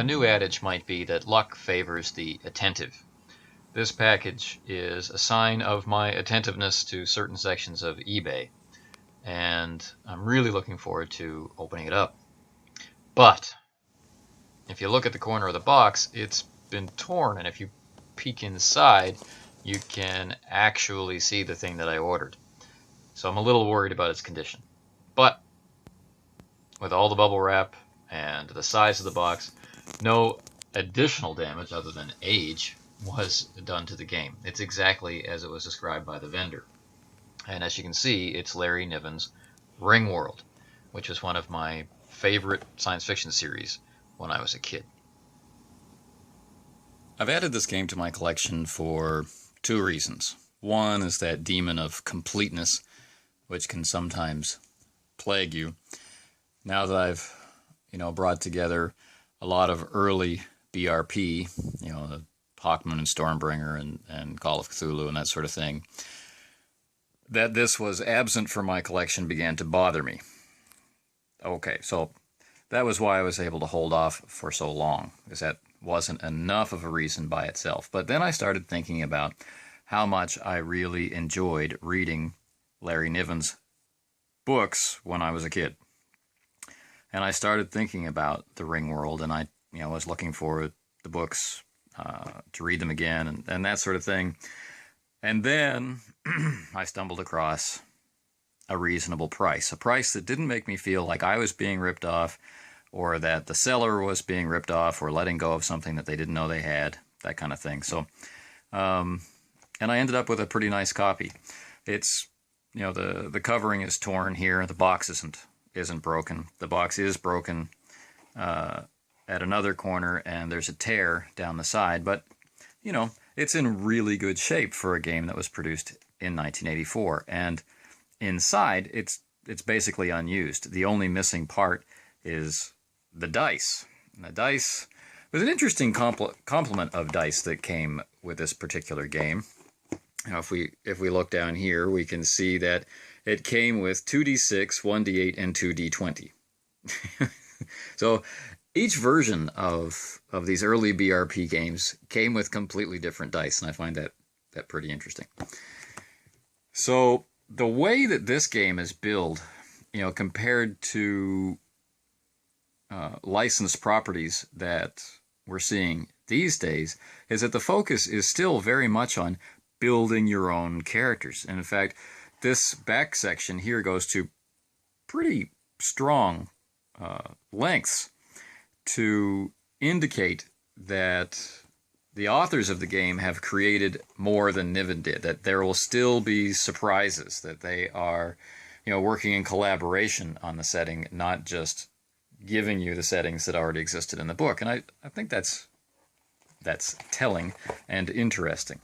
A new adage might be that luck favors the attentive. This package is a sign of my attentiveness to certain sections of eBay, and I'm really looking forward to opening it up. But if you look at the corner of the box, it's been torn, and if you peek inside, you can actually see the thing that I ordered. So I'm a little worried about its condition. But with all the bubble wrap and the size of the box, no additional damage other than age was done to the game. It's exactly as it was described by the vendor. And as you can see, it's Larry Niven's Ringworld, which was one of my favorite science fiction series when I was a kid. I've added this game to my collection for two reasons. One is that demon of completeness, which can sometimes plague you. Now that I've, brought together a lot of early BRP, the Hawkmoon and Stormbringer and Call of Cthulhu and that sort of thing, that this was absent from my collection began to bother me. Okay, so that was why I was able to hold off for so long, because that wasn't enough of a reason by itself. But then I started thinking about how much I really enjoyed reading Larry Niven's books when I was a kid. And I started thinking about the Ringworld, and I was looking for the books to read them again and that sort of thing. And then I stumbled across a reasonable price, a price that didn't make me feel like I was being ripped off, or that the seller was being ripped off, or letting go of something that they didn't know they had, that kind of thing. So, and I ended up with a pretty nice copy. It's, the covering is torn here. The box isn't broken. The box is broken at another corner, and there's a tear down the side. But, it's in really good shape for a game that was produced in 1984. And inside, it's basically unused. The only missing part is the dice. And the dice was an interesting complement of dice that came with this particular game. Now, if we look down here, we can see that it came with 2d6, 1d8, and 2d20. So each version of these early BRP games came with completely different dice, and I find that pretty interesting. So the way that this game is billed, compared to licensed properties that we're seeing these days, is that the focus is still very much on building your own characters. And in fact, this back section here goes to pretty strong lengths to indicate that the authors of the game have created more than Niven did, that there will still be surprises, that they are, working in collaboration on the setting, not just giving you the settings that already existed in the book. And I think that's telling and interesting.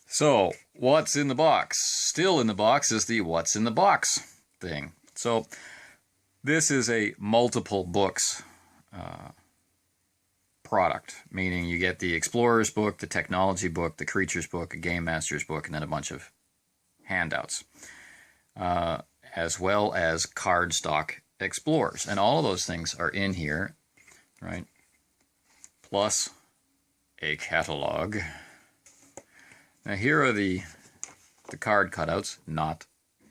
So, what's in the box? Still in the box is the what's in the box thing. So, this is a multiple books product, meaning you get the Explorer's book, the Technology book, the Creatures book, a Game Master's book, and then a bunch of handouts, as well as cardstock Explorers. And all of those things are in here, right? Plus a catalog. Now here are the card cutouts, not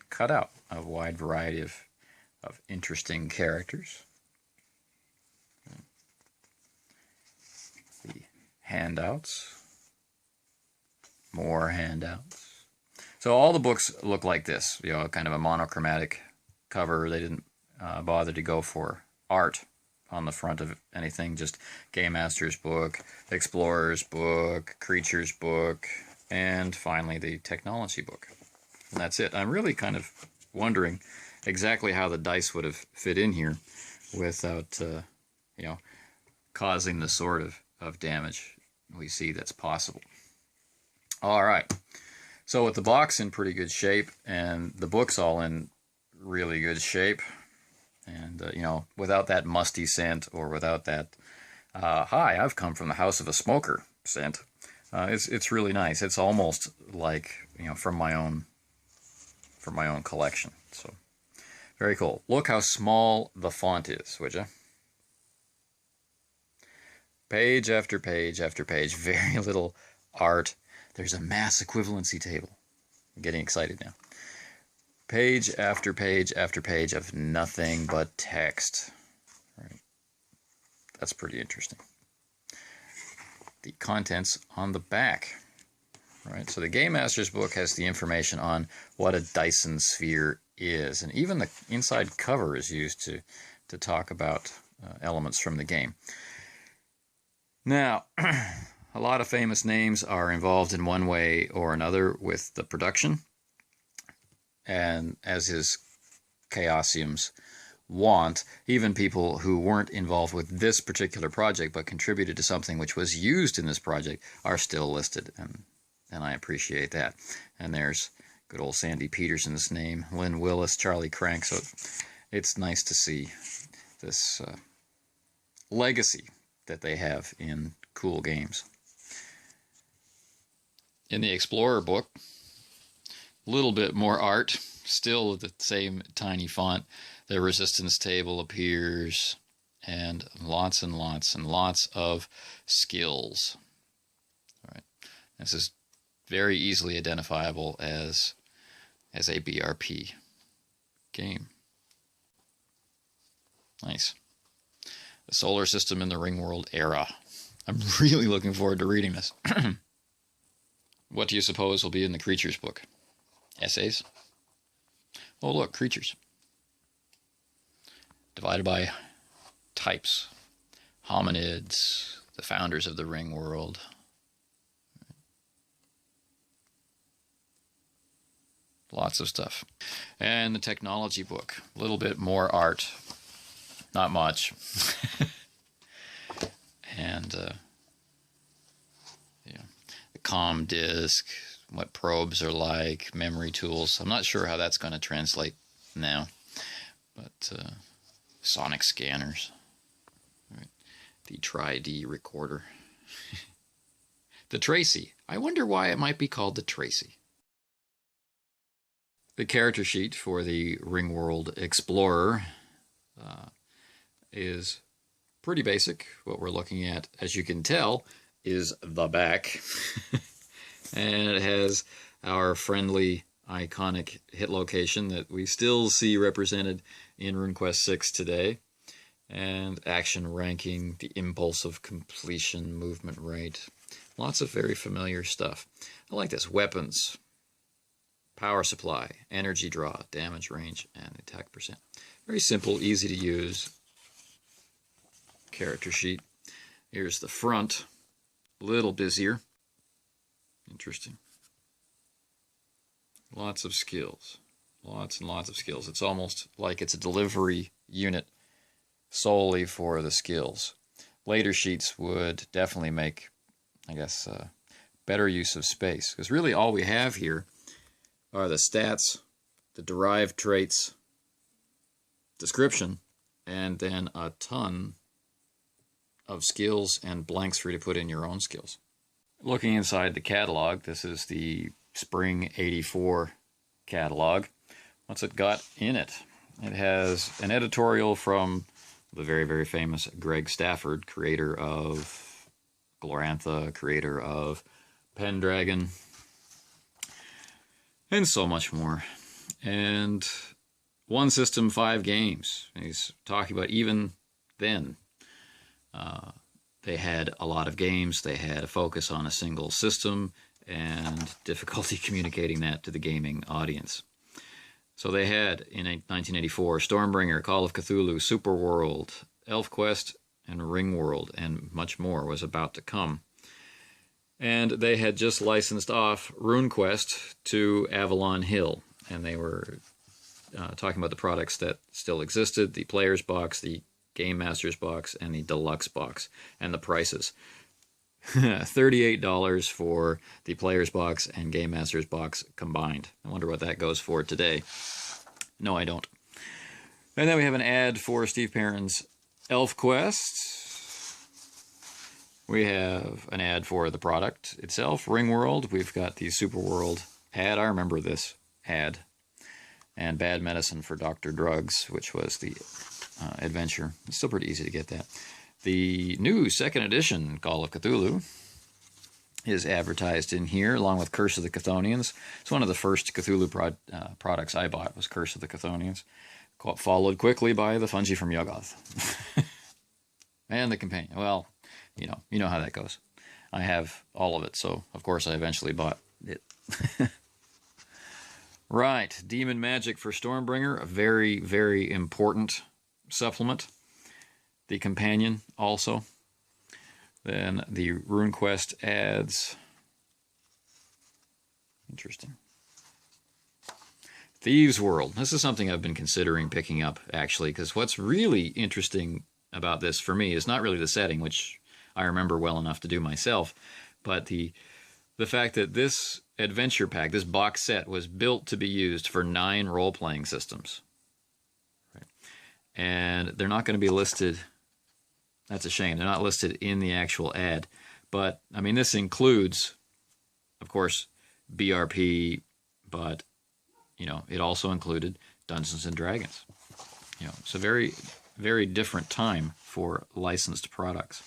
cut out, a wide variety of interesting characters. The handouts, more handouts. So all the books look like this, kind of a monochromatic cover. They didn't bother to go for art on the front of anything, just Game Master's book, Explorer's book, Creatures book, and finally the Technology book. And that's it. I'm really kind of wondering exactly how the dice would have fit in here without, causing the sort of damage we see that's possible. All right. So with the box in pretty good shape and the books all in really good shape, and, without that musty scent or without that, hi, I've come from the house of a smoker scent, it's really nice. It's almost like, from my own collection. So very cool. Look how small the font is, would you? Page after page after page, very little art. There's a mass equivalency table. I'm getting excited now. Page after page after page of nothing but text. Right. That's pretty interesting. The contents on the back. Right. So the Game Master's book has the information on what a Dyson sphere is, and even the inside cover is used to talk about elements from the game. Now, a lot of famous names are involved in one way or another with the production, and as is Chaosium's want, even people who weren't involved with this particular project but contributed to something which was used in this project are still listed, and I appreciate that. And there's good old Sandy Peterson's name, Lynn Willis, Charlie Crank, so it's nice to see this legacy that they have in cool games. In the Explorer book, a little bit more art, still the same tiny font. The resistance table appears, and lots and lots and lots of skills. All right. This is very easily identifiable as a BRP game. Nice. The solar system in the Ringworld era. I'm really looking forward to reading this. What do you suppose will be in the creatures book? Essays? Oh, look, creatures. Divided by types. Hominids, the founders of the Ringworld. Lots of stuff. And the technology book. A little bit more art. Not much. And yeah, the comm disk, what probes are like, memory tools. I'm not sure how that's going to translate now. But sonic scanners. Right. The Tri-D recorder. The Tracy. I wonder why it might be called the Tracy. The character sheet for the Ringworld Explorer is pretty basic. What we're looking at, as you can tell, is the back. And it has our friendly, iconic hit location that we still see represented in RuneQuest 6 today. And action ranking, the impulse of completion, movement rate. Lots of very familiar stuff. I like this. Weapons. Power supply, energy draw, damage range, and attack percent. Very simple, easy to use character sheet. Here's the front, a little busier. Interesting. Lots of skills, lots and lots of skills. It's almost like it's a delivery unit solely for the skills. Later sheets would definitely make, I guess, better use of space, because really all we have here are the stats, the derived traits, description, and then a ton of skills and blanks for you to put in your own skills. Looking inside the catalog, this is the Spring 84 catalog. What's it got in it? It has an editorial from the very, very famous Greg Stafford, creator of Glorantha, creator of Pendragon, and so much more. And one system, 5 games. And he's talking about even then. They had a lot of games. They had a focus on a single system and difficulty communicating that to the gaming audience. So they had, in 1984, Stormbringer, Call of Cthulhu, Superworld, ElfQuest, and Ringworld, and much more was about to come. And they had just licensed off RuneQuest to Avalon Hill, and they were talking about the products that still existed, the Player's Box, the Game Master's Box, and the Deluxe Box, and the prices. $38 for the Player's Box and Game Master's Box combined. I wonder what that goes for today. No, I don't. And then we have an ad for Steve Perrin's ElfQuest. We have an ad for the product itself, Ringworld. We've got the Superworld ad. I remember this ad. And Bad Medicine for Dr. Drugs, which was the adventure. It's still pretty easy to get that. The new 2nd edition Call of Cthulhu is advertised in here, along with Curse of the Chthonians. It's one of the first Cthulhu products I bought, was Curse of the Chthonians, followed quickly by the Fungi from Yoggoth. And the Companion. Well, you know how that goes. I have all of it, so of course I eventually bought it. Right, Demon Magic for Stormbringer, a very, very important supplement. The Companion also. Then the RuneQuest adds. Interesting. Thieves World. This is something I've been considering picking up, actually, because what's really interesting about this for me is not really the setting, which I remember well enough to do myself, but the fact that this adventure pack, this box set, was built to be used for 9 role-playing systems. Right. And they're not going to be listed. That's a shame. They're not listed in the actual ad. But, I mean, this includes, of course, BRP, but, it also included Dungeons & Dragons. It's a very, very different time for licensed products.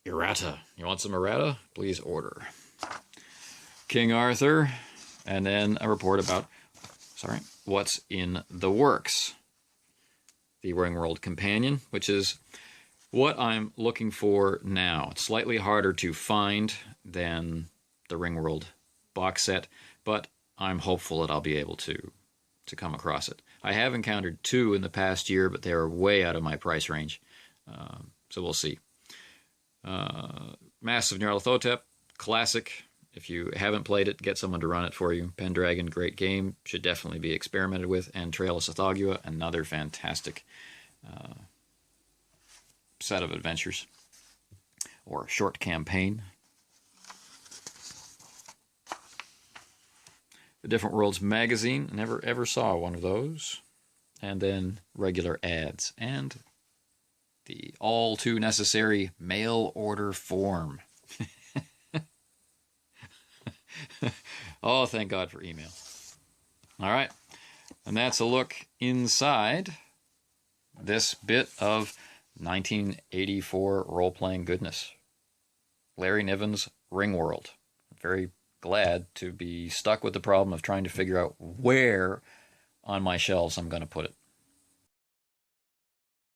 Errata. You want some errata? Please order. King Arthur, and then a report about, what's in the works. The Ringworld Companion, which is what I'm looking for now. It's slightly harder to find than the Ringworld box set, but I'm hopeful that I'll be able to come across it. I have encountered 2 in the past year, but they are way out of my price range, so we'll see. Mass of Nyarlathotep, classic. If you haven't played it, get someone to run it for you. Pendragon, great game, should definitely be experimented with. And Trail of Sathagua, another fantastic set of adventures, or short campaign. The Different Worlds magazine, never ever saw one of those. And then regular ads, and the all too necessary mail order form. Oh, thank God for email. All right, and that's a look inside this bit of 1984 role-playing goodness. Larry Niven's Ringworld. I'm very glad to be stuck with the problem of trying to figure out where on my shelves I'm going to put it.